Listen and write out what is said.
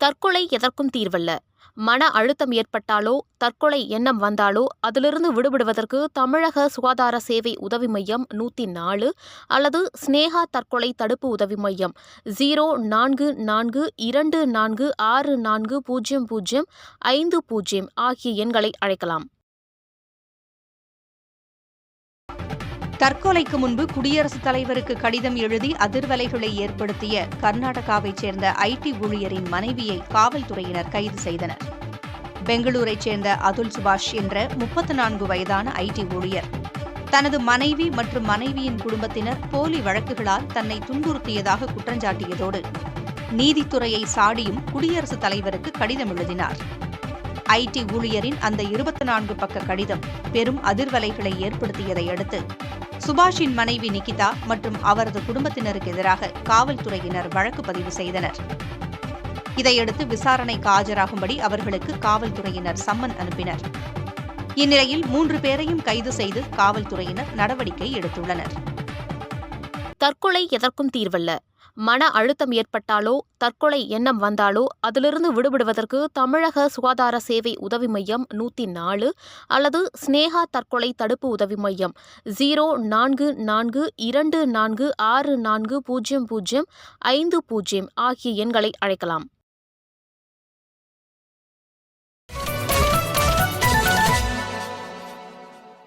தற்கொலை எதற்கும் தீர்வல்ல. மன அழுத்தம் ஏற்பட்டாலோ தற்கொலை எண்ணம் வந்தாலோ அதிலிருந்து விடுபடுவதற்கு தமிழக சுகாதார சேவை உதவி மையம் 104 அல்லது ஸ்னேகா தற்கொலை தடுப்பு உதவி மையம் 0442640050 ஆகிய எண்களை அழைக்கலாம். தற்கொலைக்கு முன்பு குடியரசுத் தலைவருக்கு கடிதம் எழுதி அதிர்வலைகளை ஏற்படுத்திய கர்நாடகாவைச் சேர்ந்த ஐடி ஊழியரின் மனைவியை காவல்துறையினர் கைது செய்தனர். பெங்களூரைச் சேர்ந்த அதுல் சுபாஷ் என்ற 34 வயதான ஐடி ஊழியர் தனது மனைவி மற்றும் மனைவியின் குடும்பத்தினர் போலி வழக்குகளால் தன்னை துன்புறுத்தியதாக குற்றஞ்சாட்டியதோடு நீதித்துறையை சாடியும் குடியரசுத் தலைவருக்கு கடிதம் எழுதினார். ஐடி ஊழியரின் அந்த 24 பக்க கடிதம் பெரும் அதிர்வலைகளை ஏற்படுத்தியதை அடுத்து சுபாஷின் மனைவி நிகிதா மற்றும் அவரது குடும்பத்தினருக்கு எதிராக காவல்துறையினர் வழக்கு பதிவு செய்தனர். இதையடுத்து விசாரணைக்கு ஆஜராகும்படி அவர்களுக்கு காவல்துறையினர் சம்மன் அனுப்பினர். இந்நிலையில் 3 பேரையும் கைது செய்து காவல்துறையினர் நடவடிக்கை எடுத்துள்ளனர். தற்கொலை எதற்கும் தீர்வல்ல. மன அழுத்தம் ஏற்பட்டாலோ தற்கொலை எண்ணம் வந்தாலோ அதிலிருந்து விடுபடுவதற்கு தமிழக சுகாதார சேவை உதவி மையம் 104 அல்லது ஸ்னேகா தற்கொலை தடுப்பு உதவி மையம் 0442640050 ஆகிய எண்களை அழைக்கலாம்.